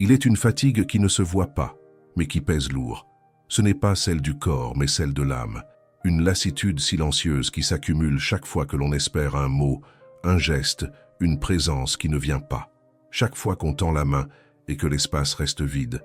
Il est une fatigue qui ne se voit pas, mais qui pèse lourd. Ce n'est pas celle du corps, mais celle de l'âme. Une lassitude silencieuse qui s'accumule chaque fois que l'on espère un mot, un geste, une présence qui ne vient pas. Chaque fois qu'on tend la main et que l'espace reste vide,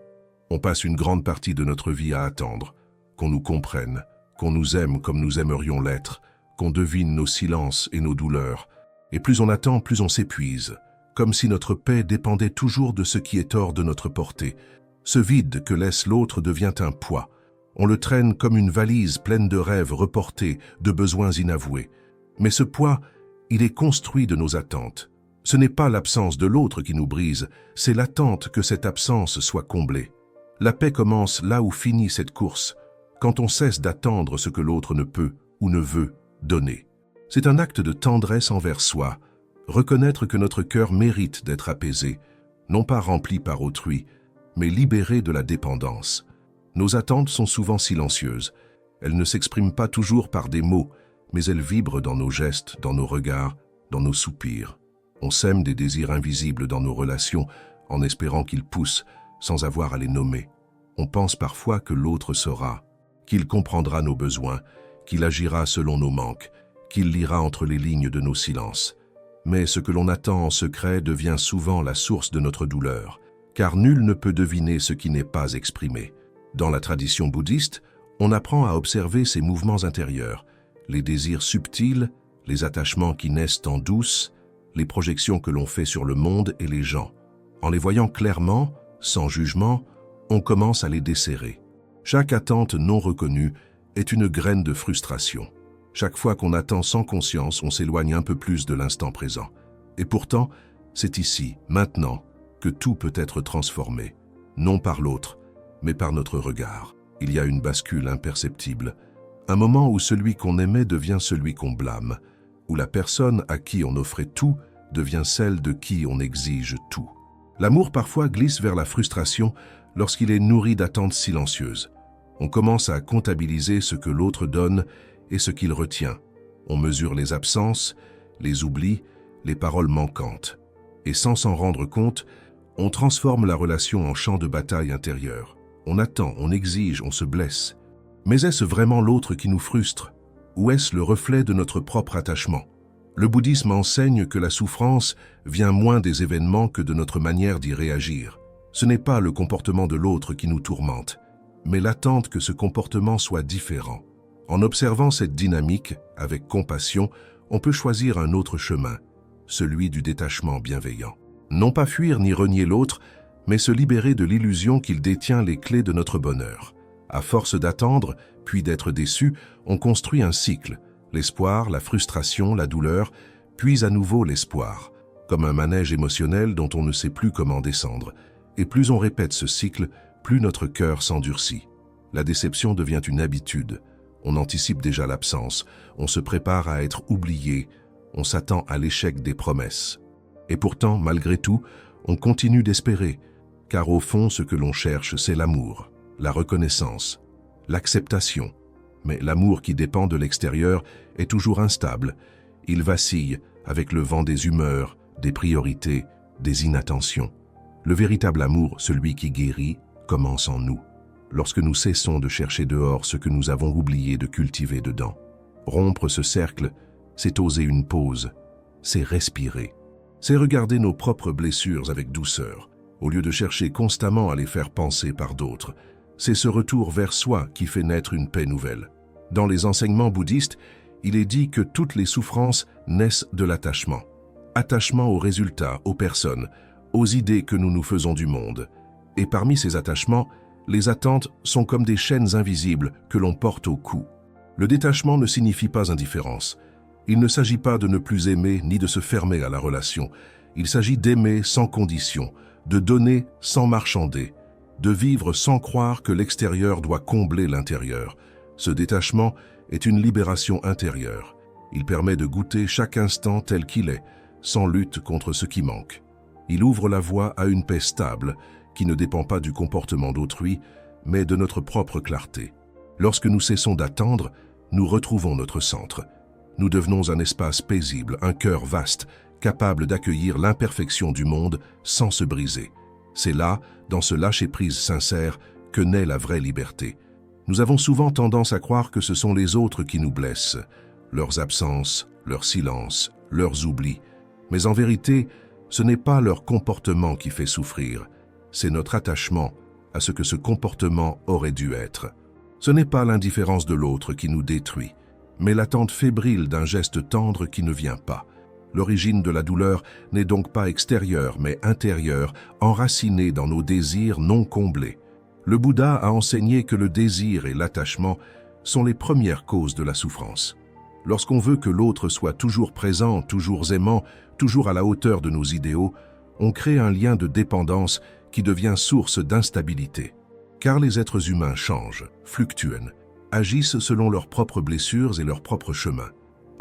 on passe une grande partie de notre vie à attendre, qu'on nous comprenne, qu'on nous aime comme nous aimerions l'être, qu'on devine nos silences et nos douleurs. Et plus on attend, plus on s'épuise, comme si notre paix dépendait toujours de ce qui est hors de notre portée. Ce vide que laisse l'autre devient un poids. On le traîne comme une valise pleine de rêves reportés, de besoins inavoués. Mais ce poids, il est construit de nos attentes. Ce n'est pas l'absence de l'autre qui nous brise, c'est l'attente que cette absence soit comblée. La paix commence là où finit cette course, quand on cesse d'attendre ce que l'autre ne peut ou ne veut donner. C'est un acte de tendresse envers soi, reconnaître que notre cœur mérite d'être apaisé, non pas rempli par autrui, mais libéré de la dépendance. Nos attentes sont souvent silencieuses. Elles ne s'expriment pas toujours par des mots, mais elles vibrent dans nos gestes, dans nos regards, dans nos soupirs. On sème des désirs invisibles dans nos relations en espérant qu'ils poussent, sans avoir à les nommer. On pense parfois que l'autre saura, qu'il comprendra nos besoins, qu'il agira selon nos manques, qu'il lira entre les lignes de nos silences. Mais ce que l'on attend en secret devient souvent la source de notre douleur, car nul ne peut deviner ce qui n'est pas exprimé. Dans la tradition bouddhiste, on apprend à observer ces mouvements intérieurs, les désirs subtils, les attachements qui naissent en douce, les projections que l'on fait sur le monde et les gens. En les voyant clairement, sans jugement, on commence à les desserrer. Chaque attente non reconnue est une graine de frustration. Chaque fois qu'on attend sans conscience, on s'éloigne un peu plus de l'instant présent. Et pourtant, c'est ici, maintenant, que tout peut être transformé, non par l'autre, mais par notre regard. Il y a une bascule imperceptible, un moment où celui qu'on aimait devient celui qu'on blâme, où la personne à qui on offrait tout devient celle de qui on exige tout. L'amour parfois glisse vers la frustration lorsqu'il est nourri d'attentes silencieuses. On commence à comptabiliser ce que l'autre donne et ce qu'il retient. On mesure les absences, les oublis, les paroles manquantes. Et sans s'en rendre compte, on transforme la relation en champ de bataille intérieur. On attend, on exige, on se blesse. Mais est-ce vraiment l'autre qui nous frustre? Ou est-ce le reflet de notre propre attachement? Le bouddhisme enseigne que la souffrance vient moins des événements que de notre manière d'y réagir. Ce n'est pas le comportement de l'autre qui nous tourmente, mais l'attente que ce comportement soit différent. En observant cette dynamique, avec compassion, on peut choisir un autre chemin, celui du détachement bienveillant. Non pas fuir ni renier l'autre, mais se libérer de l'illusion qu'il détient les clés de notre bonheur. À force d'attendre, puis d'être déçu, on construit un cycle. L'espoir, la frustration, la douleur, puis à nouveau l'espoir, comme un manège émotionnel dont on ne sait plus comment descendre. Et plus on répète ce cycle, plus notre cœur s'endurcit. La déception devient une habitude. On anticipe déjà l'absence, on se prépare à être oublié, on s'attend à l'échec des promesses. Et pourtant, malgré tout, on continue d'espérer, car au fond, ce que l'on cherche, c'est l'amour, la reconnaissance, l'acceptation. Mais l'amour qui dépend de l'extérieur est toujours instable. Il vacille avec le vent des humeurs, des priorités, des inattentions. Le véritable amour, celui qui guérit, commence en nous. Lorsque nous cessons de chercher dehors ce que nous avons oublié de cultiver dedans. Rompre ce cercle, c'est oser une pause, c'est respirer. C'est regarder nos propres blessures avec douceur, au lieu de chercher constamment à les faire penser par d'autres. C'est ce retour vers soi qui fait naître une paix nouvelle. Dans les enseignements bouddhistes, il est dit que toutes les souffrances naissent de l'attachement. Attachement aux résultats, aux personnes, aux idées que nous nous faisons du monde. Et parmi ces attachements, les attentes sont comme des chaînes invisibles que l'on porte au cou. Le détachement ne signifie pas indifférence. Il ne s'agit pas de ne plus aimer ni de se fermer à la relation. Il s'agit d'aimer sans condition, de donner sans marchander, de vivre sans croire que l'extérieur doit combler l'intérieur. Ce détachement est une libération intérieure. Il permet de goûter chaque instant tel qu'il est, sans lutte contre ce qui manque. Il ouvre la voie à une paix stable, qui ne dépend pas du comportement d'autrui, mais de notre propre clarté. Lorsque nous cessons d'attendre, nous retrouvons notre centre. Nous devenons un espace paisible, un cœur vaste, capable d'accueillir l'imperfection du monde sans se briser. C'est là, dans ce lâcher-prise sincère, que naît la vraie liberté. Nous avons souvent tendance à croire que ce sont les autres qui nous blessent, leurs absences, leurs silences, leurs oublis. Mais en vérité, ce n'est pas leur comportement qui fait souffrir, c'est notre attachement à ce que ce comportement aurait dû être. Ce n'est pas l'indifférence de l'autre qui nous détruit, mais l'attente fébrile d'un geste tendre qui ne vient pas. L'origine de la douleur n'est donc pas extérieure, mais intérieure, enracinée dans nos désirs non comblés. Le Bouddha a enseigné que le désir et l'attachement sont les premières causes de la souffrance. Lorsqu'on veut que l'autre soit toujours présent, toujours aimant, toujours à la hauteur de nos idéaux, on crée un lien de dépendance qui devient source d'instabilité. Car les êtres humains changent, fluctuent, agissent selon leurs propres blessures et leurs propres chemins.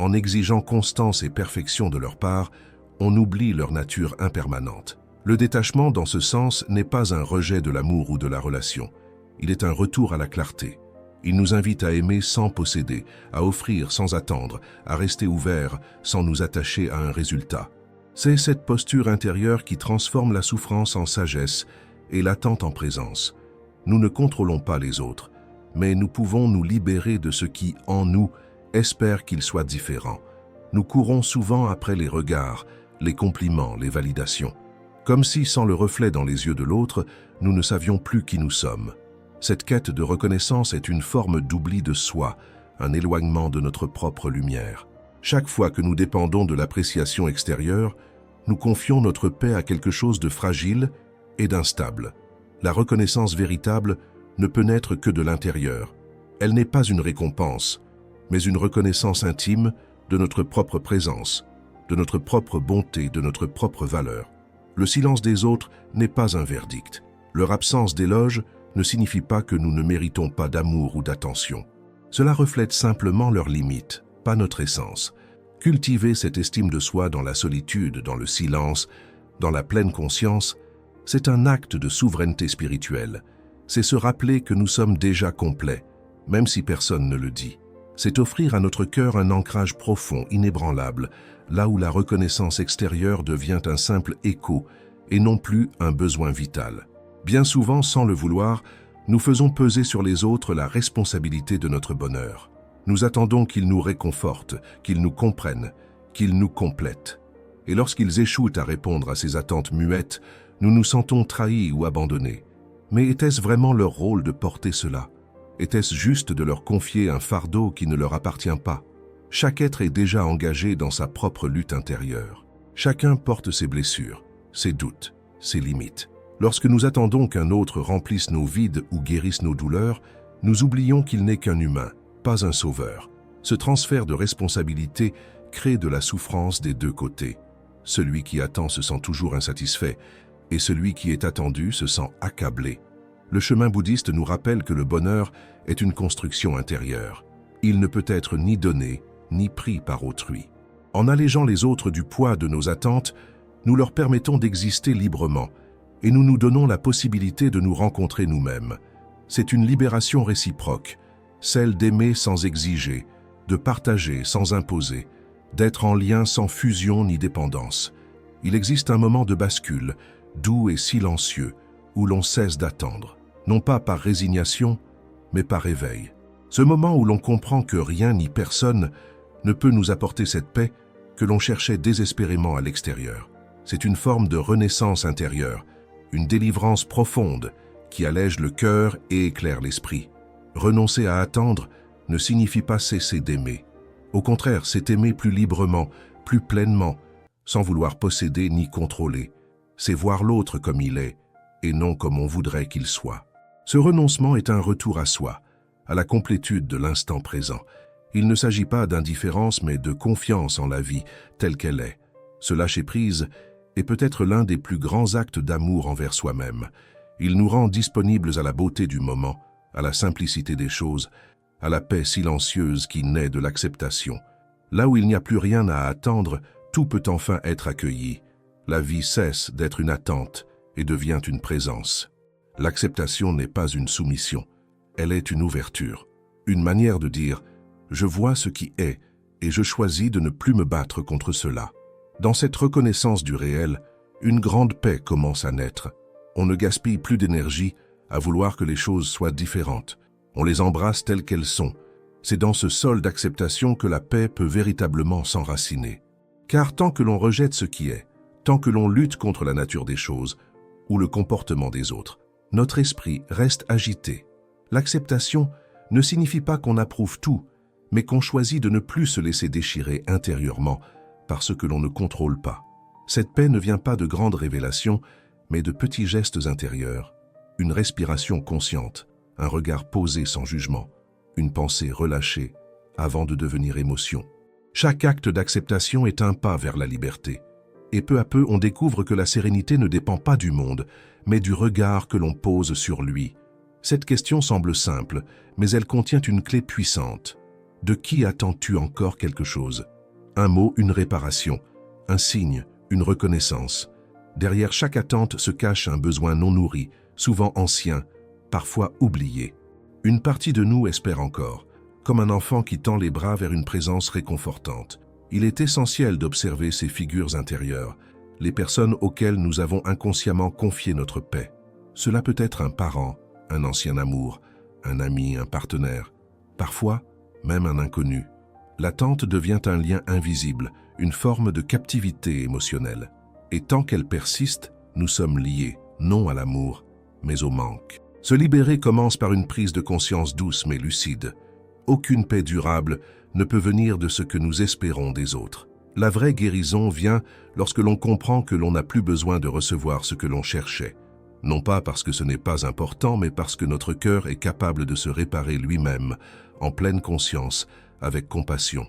En exigeant constance et perfection de leur part, on oublie leur nature impermanente. Le détachement, dans ce sens, n'est pas un rejet de l'amour ou de la relation. Il est un retour à la clarté. Il nous invite à aimer sans posséder, à offrir sans attendre, à rester ouvert sans nous attacher à un résultat. C'est cette posture intérieure qui transforme la souffrance en sagesse et l'attente en présence. Nous ne contrôlons pas les autres, mais nous pouvons nous libérer de ce qui, en nous, espère qu'il soit différent. Nous courons souvent après les regards, les compliments, les validations. Comme si, sans le reflet dans les yeux de l'autre, nous ne savions plus qui nous sommes. Cette quête de reconnaissance est une forme d'oubli de soi, un éloignement de notre propre lumière. Chaque fois que nous dépendons de l'appréciation extérieure, nous confions notre paix à quelque chose de fragile et d'instable. La reconnaissance véritable ne peut naître que de l'intérieur. Elle n'est pas une récompense, mais une reconnaissance intime de notre propre présence, de notre propre bonté, de notre propre valeur. Le silence des autres n'est pas un verdict. Leur absence d'éloge ne signifie pas que nous ne méritons pas d'amour ou d'attention. Cela reflète simplement leurs limites, pas notre essence. Cultiver cette estime de soi dans la solitude, dans le silence, dans la pleine conscience, c'est un acte de souveraineté spirituelle. C'est se rappeler que nous sommes déjà complets, même si personne ne le dit. C'est offrir à notre cœur un ancrage profond, inébranlable, là où la reconnaissance extérieure devient un simple écho et non plus un besoin vital. Bien souvent, sans le vouloir, nous faisons peser sur les autres la responsabilité de notre bonheur. Nous attendons qu'ils nous réconfortent, qu'ils nous comprennent, qu'ils nous complètent. Et lorsqu'ils échouent à répondre à ces attentes muettes, nous nous sentons trahis ou abandonnés. Mais était-ce vraiment leur rôle de porter cela? Était-ce juste de leur confier un fardeau qui ne leur appartient pas? Chaque être est déjà engagé dans sa propre lutte intérieure. Chacun porte ses blessures, ses doutes, ses limites. Lorsque nous attendons qu'un autre remplisse nos vides ou guérisse nos douleurs, nous oublions qu'il n'est qu'un humain, pas un sauveur. Ce transfert de responsabilité crée de la souffrance des deux côtés. Celui qui attend se sent toujours insatisfait, et celui qui est attendu se sent accablé. Le chemin bouddhiste nous rappelle que le bonheur est une construction intérieure. Il ne peut être ni donné, ni pris par autrui. En allégeant les autres du poids de nos attentes, nous leur permettons d'exister librement, et nous nous donnons la possibilité de nous rencontrer nous-mêmes. C'est une libération réciproque, celle d'aimer sans exiger, de partager sans imposer, d'être en lien sans fusion ni dépendance. Il existe un moment de bascule, doux et silencieux, où l'on cesse d'attendre, non pas par résignation, mais par éveil. Ce moment où l'on comprend que rien ni personne ne peut nous apporter cette paix que l'on cherchait désespérément à l'extérieur. C'est une forme de renaissance intérieure, une délivrance profonde qui allège le cœur et éclaire l'esprit. Renoncer à attendre ne signifie pas cesser d'aimer. Au contraire, c'est aimer plus librement, plus pleinement, sans vouloir posséder ni contrôler. C'est voir l'autre comme il est, et non comme on voudrait qu'il soit. Ce renoncement est un retour à soi, à la complétude de l'instant présent. Il ne s'agit pas d'indifférence, mais de confiance en la vie telle qu'elle est. Ce lâcher-prise est peut-être l'un des plus grands actes d'amour envers soi-même. Il nous rend disponibles à la beauté du moment, à la simplicité des choses, à la paix silencieuse qui naît de l'acceptation. Là où il n'y a plus rien à attendre, tout peut enfin être accueilli. La vie cesse d'être une attente et devient une présence. L'acceptation n'est pas une soumission, elle est une ouverture, une manière de dire « je vois ce qui est et je choisis de ne plus me battre contre cela ». Dans cette reconnaissance du réel, une grande paix commence à naître. On ne gaspille plus d'énergie à vouloir que les choses soient différentes. On les embrasse telles qu'elles sont. C'est dans ce sol d'acceptation que la paix peut véritablement s'enraciner. Car tant que l'on rejette ce qui est, tant que l'on lutte contre la nature des choses ou le comportement des autres, notre esprit reste agité. L'acceptation ne signifie pas qu'on approuve tout, mais qu'on choisit de ne plus se laisser déchirer intérieurement par ce que l'on ne contrôle pas. Cette paix ne vient pas de grandes révélations, mais de petits gestes intérieurs, une respiration consciente, un regard posé sans jugement, une pensée relâchée avant de devenir émotion. Chaque acte d'acceptation est un pas vers la liberté. Et peu à peu, on découvre que la sérénité ne dépend pas du monde, mais du regard que l'on pose sur lui. Cette question semble simple, mais elle contient une clé puissante. De qui attends-tu encore quelque chose? Un mot, une réparation, un signe, une reconnaissance. Derrière chaque attente se cache un besoin non nourri, souvent ancien, parfois oublié. Une partie de nous espère encore, comme un enfant qui tend les bras vers une présence réconfortante. Il est essentiel d'observer ces figures intérieures, les personnes auxquelles nous avons inconsciemment confié notre paix. Cela peut être un parent, un ancien amour, un ami, un partenaire, parfois même un inconnu. L'attente devient un lien invisible, une forme de captivité émotionnelle. Et tant qu'elle persiste, nous sommes liés, non à l'amour, mais au manque. Se libérer commence par une prise de conscience douce mais lucide. Aucune paix durable ne peut venir de ce que nous espérons des autres. La vraie guérison vient lorsque l'on comprend que l'on n'a plus besoin de recevoir ce que l'on cherchait. Non pas parce que ce n'est pas important, mais parce que notre cœur est capable de se réparer lui-même, en pleine conscience, avec compassion.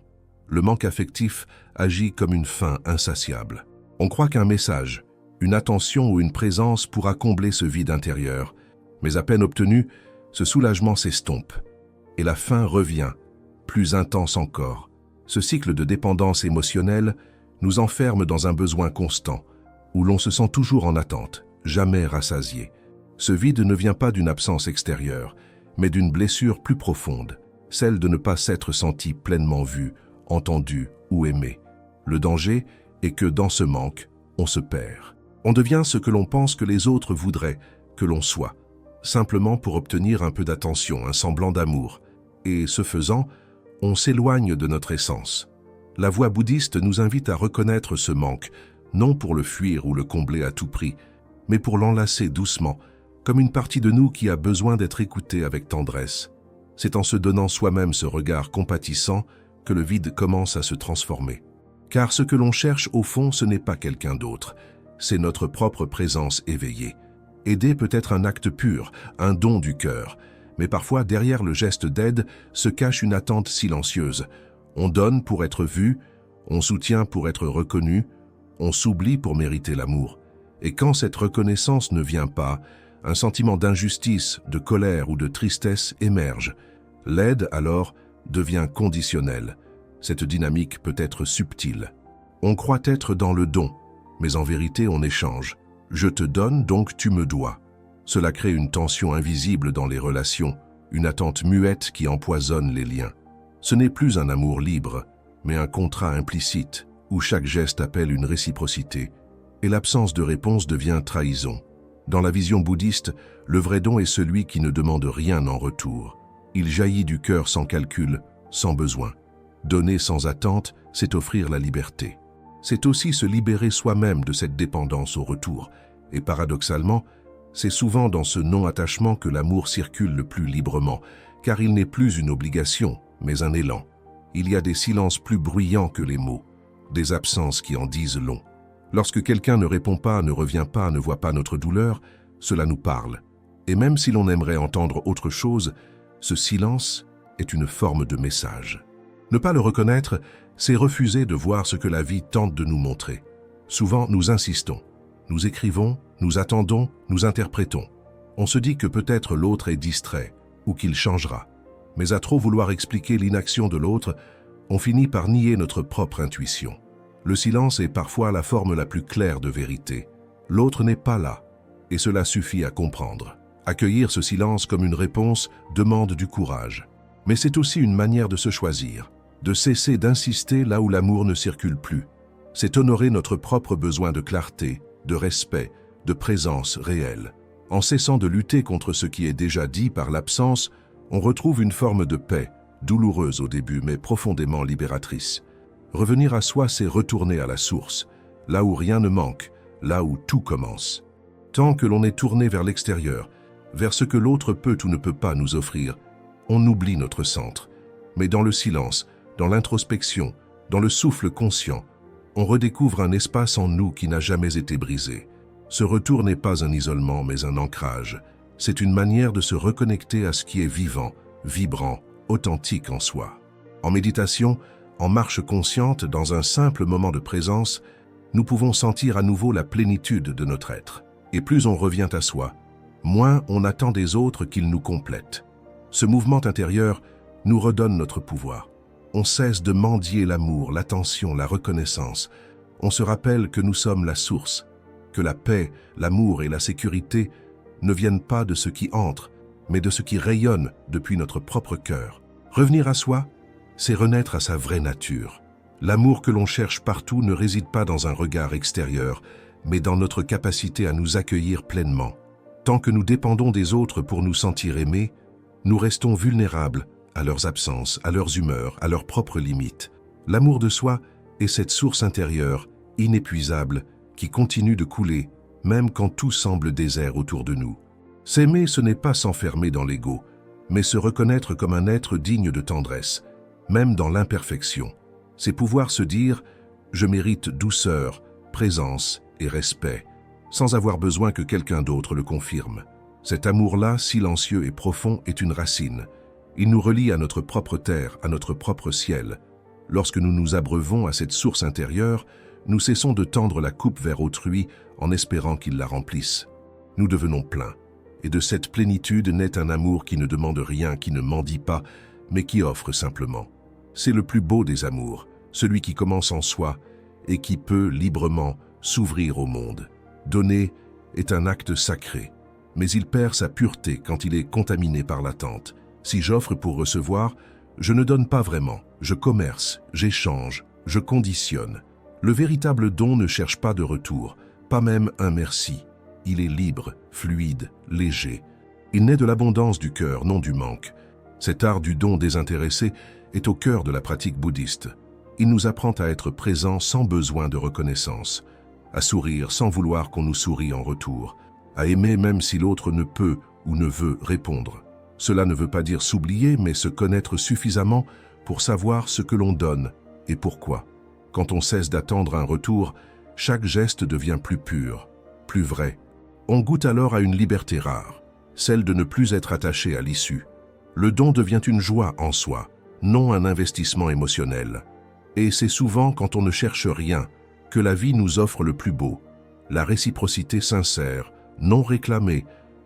Le manque affectif agit comme une faim insatiable. On croit qu'un message, une attention ou une présence pourra combler ce vide intérieur, mais à peine obtenu, ce soulagement s'estompe, et la faim revient, plus intense encore. Ce cycle de dépendance émotionnelle nous enferme dans un besoin constant, où l'on se sent toujours en attente, jamais rassasié. Ce vide ne vient pas d'une absence extérieure, mais d'une blessure plus profonde, celle de ne pas s'être senti pleinement vu, entendu ou aimé. Le danger est que dans ce manque, on se perd. On devient ce que l'on pense que les autres voudraient que l'on soit, simplement pour obtenir un peu d'attention, un semblant d'amour. Et ce faisant, on s'éloigne de notre essence. La voie bouddhiste nous invite à reconnaître ce manque, non pour le fuir ou le combler à tout prix, mais pour l'enlacer doucement, comme une partie de nous qui a besoin d'être écoutée avec tendresse. C'est en se donnant soi-même ce regard compatissant que le vide commence à se transformer. Car ce que l'on cherche au fond, ce n'est pas quelqu'un d'autre, c'est notre propre présence éveillée. Aider peut être un acte pur, un don du cœur, mais parfois derrière le geste d'aide se cache une attente silencieuse. On donne pour être vu, on soutient pour être reconnu, on s'oublie pour mériter l'amour. Et quand cette reconnaissance ne vient pas, un sentiment d'injustice, de colère ou de tristesse émerge. L'aide, alors, devient conditionnelle. Cette dynamique peut être subtile. On croit être dans le don, mais en vérité on échange. Je te donne, donc tu me dois. Cela crée une tension invisible dans les relations, une attente muette qui empoisonne les liens. Ce n'est plus un amour libre, mais un contrat implicite, où chaque geste appelle une réciprocité, et l'absence de réponse devient trahison. Dans la vision bouddhiste, le vrai don est celui qui ne demande rien en retour. Il jaillit du cœur sans calcul, sans besoin. Donner sans attente, c'est offrir la liberté. C'est aussi se libérer soi-même de cette dépendance au retour. Et paradoxalement, c'est souvent dans ce non-attachement que l'amour circule le plus librement, car il n'est plus une obligation, mais un élan. Il y a des silences plus bruyants que les mots, des absences qui en disent long. Lorsque quelqu'un ne répond pas, ne revient pas, ne voit pas notre douleur, cela nous parle. Et même si l'on aimerait entendre autre chose, ce silence est une forme de message. Ne pas le reconnaître, c'est refuser de voir ce que la vie tente de nous montrer. Souvent, nous insistons. Nous écrivons, nous attendons, nous interprétons. On se dit que peut-être l'autre est distrait ou qu'il changera. Mais à trop vouloir expliquer l'inaction de l'autre, on finit par nier notre propre intuition. Le silence est parfois la forme la plus claire de vérité. L'autre n'est pas là, et cela suffit à comprendre. Accueillir ce silence comme une réponse demande du courage. Mais c'est aussi une manière de se choisir, de cesser d'insister là où l'amour ne circule plus. C'est honorer notre propre besoin de clarté, de respect, de présence réelle. En cessant de lutter contre ce qui est déjà dit par l'absence, on retrouve une forme de paix, douloureuse au début mais profondément libératrice. Revenir à soi, c'est retourner à la source, là où rien ne manque, là où tout commence. Tant que l'on est tourné vers l'extérieur, vers ce que l'autre peut ou ne peut pas nous offrir, on oublie notre centre. Mais dans le silence, dans l'introspection, dans le souffle conscient, on redécouvre un espace en nous qui n'a jamais été brisé. Ce retour n'est pas un isolement, mais un ancrage. C'est une manière de se reconnecter à ce qui est vivant, vibrant, authentique en soi. En méditation, en marche consciente, dans un simple moment de présence, nous pouvons sentir à nouveau la plénitude de notre être. Et plus on revient à soi, moins on attend des autres qu'ils nous complètent. Ce mouvement intérieur nous redonne notre pouvoir. On cesse de mendier l'amour, l'attention, la reconnaissance. On se rappelle que nous sommes la source, que la paix, l'amour et la sécurité ne viennent pas de ce qui entre, mais de ce qui rayonne depuis notre propre cœur. Revenir à soi, c'est renaître à sa vraie nature. L'amour que l'on cherche partout ne réside pas dans un regard extérieur, mais dans notre capacité à nous accueillir pleinement. Tant que nous dépendons des autres pour nous sentir aimés, nous restons vulnérables à leurs absences, à leurs humeurs, à leurs propres limites. L'amour de soi est cette source intérieure, inépuisable, qui continue de couler, même quand tout semble désert autour de nous. S'aimer, ce n'est pas s'enfermer dans l'ego, mais se reconnaître comme un être digne de tendresse, même dans l'imperfection. C'est pouvoir se dire « je mérite douceur, présence et respect », sans avoir besoin que quelqu'un d'autre le confirme. Cet amour-là, silencieux et profond, est une racine. Il nous relie à notre propre terre, à notre propre ciel. Lorsque nous nous abreuvons à cette source intérieure, nous cessons de tendre la coupe vers autrui en espérant qu'il la remplisse. Nous devenons pleins. Et de cette plénitude naît un amour qui ne demande rien, qui ne mendie pas, mais qui offre simplement. C'est le plus beau des amours, celui qui commence en soi et qui peut librement s'ouvrir au monde. Donner est un acte sacré, mais il perd sa pureté quand il est contaminé par l'attente. Si j'offre pour recevoir, je ne donne pas vraiment, je commerce, j'échange, je conditionne. Le véritable don ne cherche pas de retour, pas même un merci. Il est libre, fluide, léger. Il naît de l'abondance du cœur, non du manque. Cet art du don désintéressé est au cœur de la pratique bouddhiste. Il nous apprend à être présent sans besoin de reconnaissance, à sourire sans vouloir qu'on nous sourie en retour, à aimer même si l'autre ne peut ou ne veut répondre. Cela ne veut pas dire s'oublier, mais se connaître suffisamment pour savoir ce que l'on donne et pourquoi. Quand on cesse d'attendre un retour, chaque geste devient plus pur, plus vrai. On goûte alors à une liberté rare, celle de ne plus être attaché à l'issue. Le don devient une joie en soi, non un investissement émotionnel. Et c'est souvent quand on ne cherche rien que la vie nous offre le plus beau, la réciprocité sincère, non réclamée,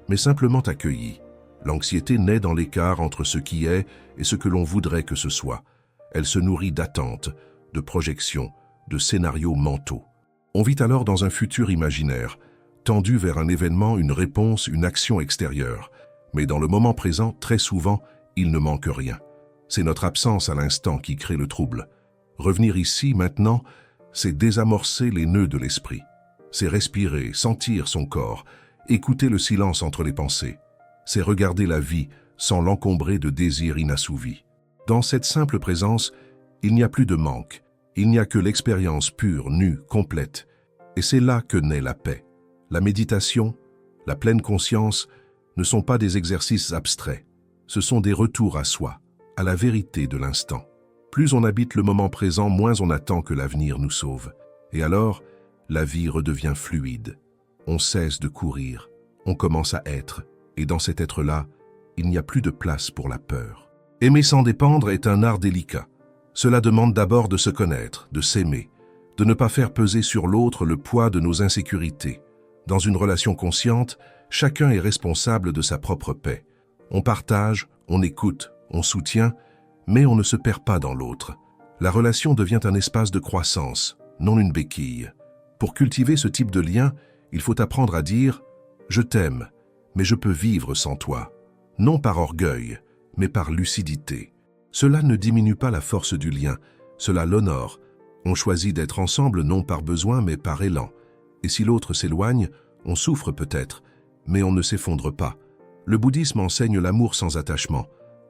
mais simplement accueillie. L'anxiété naît dans l'écart entre ce qui est et ce que l'on voudrait que ce soit. Elle se nourrit d'attentes, de projections, de scénarios mentaux. On vit alors dans un futur imaginaire, tendu vers un événement, une réponse, une action extérieure. Mais dans le moment présent, très souvent, il ne manque rien. C'est notre absence à l'instant qui crée le trouble. Revenir ici, maintenant, c'est désamorcer les nœuds de l'esprit. C'est respirer, sentir son corps, écouter le silence entre les pensées. C'est regarder la vie sans l'encombrer de désirs inassouvis. Dans cette simple présence, il n'y a plus de manque. Il n'y a que l'expérience pure, nue, complète. Et c'est là que naît la paix. La méditation, la pleine conscience, ne sont pas des exercices abstraits. Ce sont des retours à soi, à la vérité de l'instant. Plus on habite le moment présent, moins on attend que l'avenir nous sauve. Et alors, la vie redevient fluide. On cesse de courir, on commence à être. Et dans cet être-là, il n'y a plus de place pour la peur. Aimer sans dépendre est un art délicat. Cela demande d'abord de se connaître, de s'aimer, de ne pas faire peser sur l'autre le poids de nos insécurités. Dans une relation consciente, chacun est responsable de sa propre paix. On partage, on écoute, on soutient, mais on ne se perd pas dans l'autre. La relation devient un espace de croissance, non une béquille. Pour cultiver ce type de lien, il faut apprendre à dire « je t'aime, mais je peux vivre sans toi », non par orgueil, mais par lucidité. Cela ne diminue pas la force du lien, cela l'honore. On choisit d'être ensemble non par besoin mais par élan. Et si l'autre s'éloigne, on souffre peut-être, mais on ne s'effondre pas. Le bouddhisme enseigne l'amour sans attachement,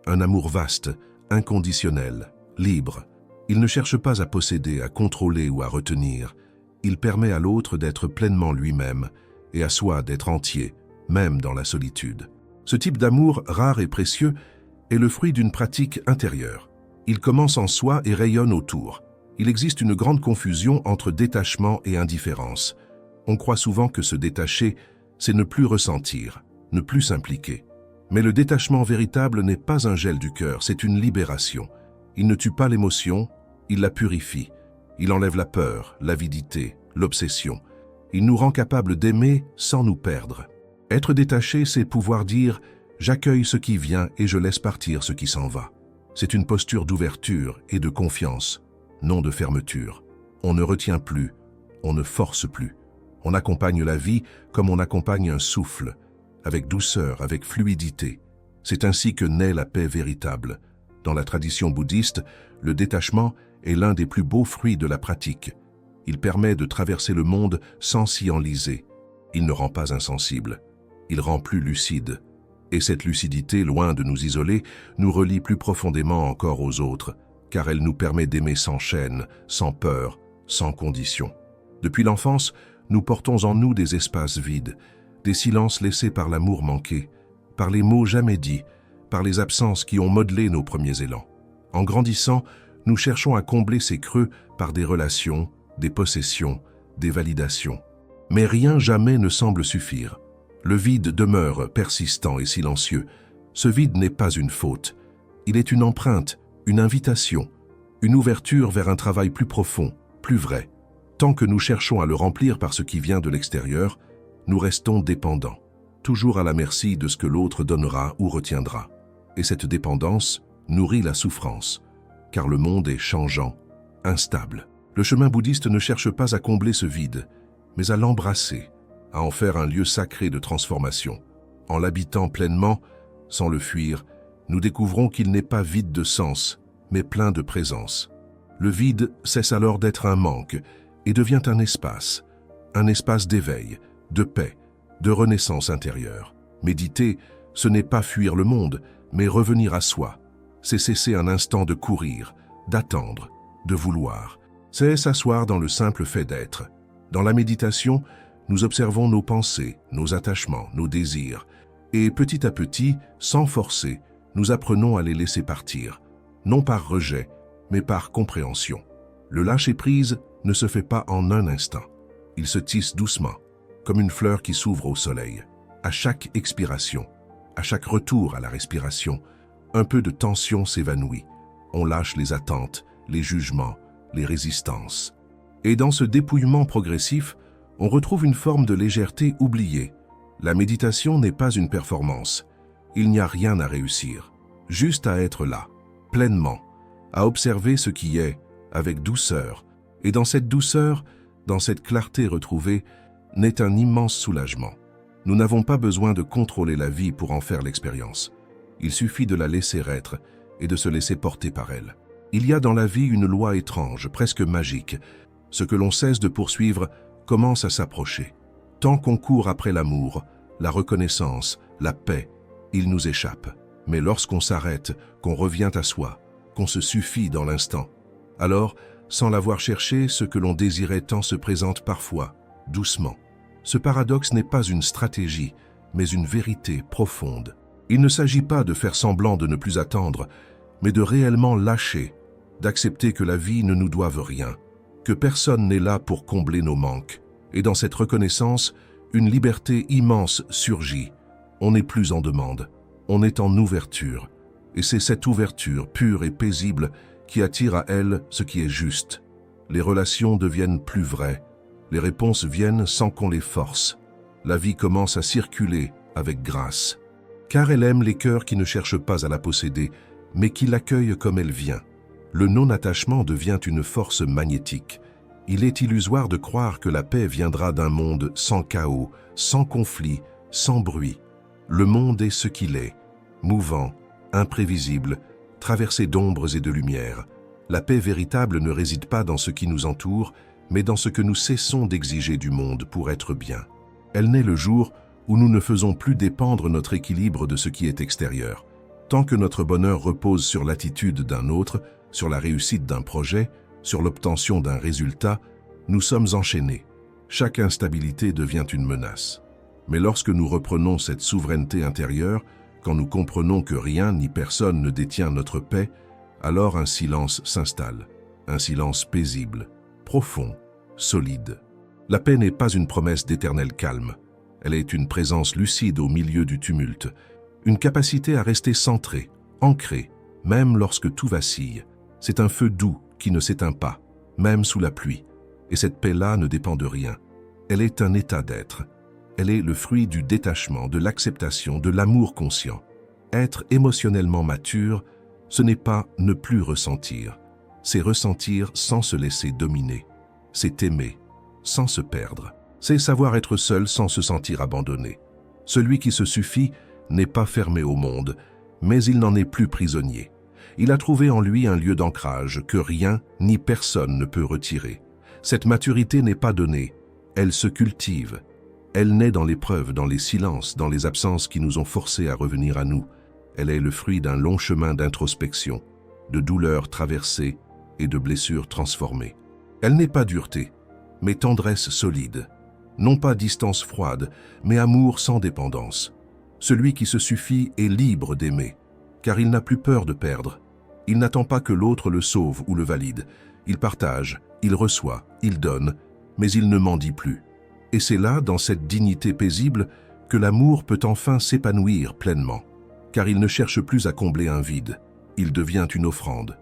un amour vaste, inconditionnel, libre. Il ne cherche pas à posséder, à contrôler ou à retenir. Il permet à l'autre d'être pleinement lui-même et à soi d'être entier, même dans la solitude. Ce type d'amour rare et précieux est le fruit d'une pratique intérieure. Il commence en soi et rayonne autour. Il existe une grande confusion entre détachement et indifférence. On croit souvent que se détacher, c'est ne plus ressentir, ne plus s'impliquer. Mais le détachement véritable n'est pas un gel du cœur, c'est une libération. Il ne tue pas l'émotion, il la purifie. Il enlève la peur, l'avidité, l'obsession. Il nous rend capables d'aimer sans nous perdre. Être détaché, c'est pouvoir dire « j'accueille ce qui vient et je laisse partir ce qui s'en va ». C'est une posture d'ouverture et de confiance, non de fermeture. On ne retient plus, on ne force plus. On accompagne la vie comme on accompagne un souffle, avec douceur, avec fluidité. C'est ainsi que naît la paix véritable. Dans la tradition bouddhiste, le détachement est l'un des plus beaux fruits de la pratique. Il permet de traverser le monde sans s'y enliser. Il ne rend pas insensible, il rend plus lucide. Et cette lucidité, loin de nous isoler, nous relie plus profondément encore aux autres, car elle nous permet d'aimer sans chaîne, sans peur, sans condition. Depuis l'enfance, nous portons en nous des espaces vides, des silences laissés par l'amour manqué, par les mots jamais dits, par les absences qui ont modelé nos premiers élans. En grandissant, nous cherchons à combler ces creux par des relations, des possessions, des validations. Mais rien jamais ne semble suffire. Le vide demeure persistant et silencieux. Ce vide n'est pas une faute. Il est une empreinte, une invitation, une ouverture vers un travail plus profond, plus vrai. Tant que nous cherchons à le remplir par ce qui vient de l'extérieur, nous restons dépendants, toujours à la merci de ce que l'autre donnera ou retiendra. Et cette dépendance nourrit la souffrance, car le monde est changeant, instable. Le chemin bouddhiste ne cherche pas à combler ce vide, mais à l'embrasser, à en faire un lieu sacré de transformation. En l'habitant pleinement, sans le fuir, nous découvrons qu'il n'est pas vide de sens, mais plein de présence. Le vide cesse alors d'être un manque et devient un espace d'éveil, de paix, de renaissance intérieure. Méditer, ce n'est pas fuir le monde, mais revenir à soi. C'est cesser un instant de courir, d'attendre, de vouloir. C'est s'asseoir dans le simple fait d'être. Dans la méditation, nous observons nos pensées, nos attachements, nos désirs, et petit à petit, sans forcer, nous apprenons à les laisser partir, non par rejet, mais par compréhension. Le lâcher-prise ne se fait pas en un instant. Il se tisse doucement, comme une fleur qui s'ouvre au soleil. À chaque expiration, à chaque retour à la respiration, un peu de tension s'évanouit. On lâche les attentes, les jugements, les résistances. Et dans ce dépouillement progressif, on retrouve une forme de légèreté oubliée. La méditation n'est pas une performance. Il n'y a rien à réussir, juste à être là, pleinement, à observer ce qui est, avec douceur. Et dans cette douceur, dans cette clarté retrouvée, naît un immense soulagement. Nous n'avons pas besoin de contrôler la vie pour en faire l'expérience. Il suffit de la laisser être et de se laisser porter par elle. Il y a dans la vie une loi étrange, presque magique. Ce que l'on cesse de poursuivre commence à s'approcher. Tant qu'on court après l'amour, la reconnaissance, la paix, il nous échappe. Mais lorsqu'on s'arrête, qu'on revient à soi, qu'on se suffit dans l'instant, alors, sans l'avoir cherché, ce que l'on désirait tant se présente parfois, doucement. Ce paradoxe n'est pas une stratégie, mais une vérité profonde. Il ne s'agit pas de faire semblant de ne plus attendre, mais de réellement lâcher, d'accepter que la vie ne nous doive rien, que personne n'est là pour combler nos manques. Et dans cette reconnaissance, une liberté immense surgit. On n'est plus en demande, on est en ouverture. Et c'est cette ouverture pure et paisible qui attire à elle ce qui est juste. Les relations deviennent plus vraies, les réponses viennent sans qu'on les force. La vie commence à circuler avec grâce. Car elle aime les cœurs qui ne cherchent pas à la posséder, mais qui l'accueillent comme elle vient. Le non-attachement devient une force magnétique. Il est illusoire de croire que la paix viendra d'un monde sans chaos, sans conflit, sans bruit. Le monde est ce qu'il est, mouvant, imprévisible, traversé d'ombres et de lumière. La paix véritable ne réside pas dans ce qui nous entoure, mais dans ce que nous cessons d'exiger du monde pour être bien. Elle naît le jour où nous ne faisons plus dépendre notre équilibre de ce qui est extérieur. Tant que notre bonheur repose sur l'attitude d'un autre, sur la réussite d'un projet, sur l'obtention d'un résultat, nous sommes enchaînés. Chaque instabilité devient une menace. Mais lorsque nous reprenons cette souveraineté intérieure, quand nous comprenons que rien ni personne ne détient notre paix, alors un silence s'installe, un silence paisible, profond, solide. La paix n'est pas une promesse d'éternel calme. Elle est une présence lucide au milieu du tumulte, une capacité à rester centré, ancré, même lorsque tout vacille. C'est un feu doux qui ne s'éteint pas, même sous la pluie. Et cette paix-là ne dépend de rien. Elle est un état d'être. Elle est le fruit du détachement, de l'acceptation, de l'amour conscient. Être émotionnellement mature, ce n'est pas ne plus ressentir. C'est ressentir sans se laisser dominer. C'est aimer, sans se perdre. C'est savoir être seul sans se sentir abandonné. Celui qui se suffit n'est pas fermé au monde, mais il n'en est plus prisonnier. Il a trouvé en lui un lieu d'ancrage que rien ni personne ne peut retirer. Cette maturité n'est pas donnée, elle se cultive. Elle naît dans l'épreuve, dans les silences, dans les absences qui nous ont forcés à revenir à nous. Elle est le fruit d'un long chemin d'introspection, de douleurs traversées et de blessures transformées. Elle n'est pas dureté, mais tendresse solide. Non pas distance froide, mais amour sans dépendance. Celui qui se suffit est libre d'aimer, car il n'a plus peur de perdre. Il n'attend pas que l'autre le sauve ou le valide. Il partage, il reçoit, il donne, mais il ne mendie plus. Et c'est là, dans cette dignité paisible, que l'amour peut enfin s'épanouir pleinement, car il ne cherche plus à combler un vide. Il devient une offrande.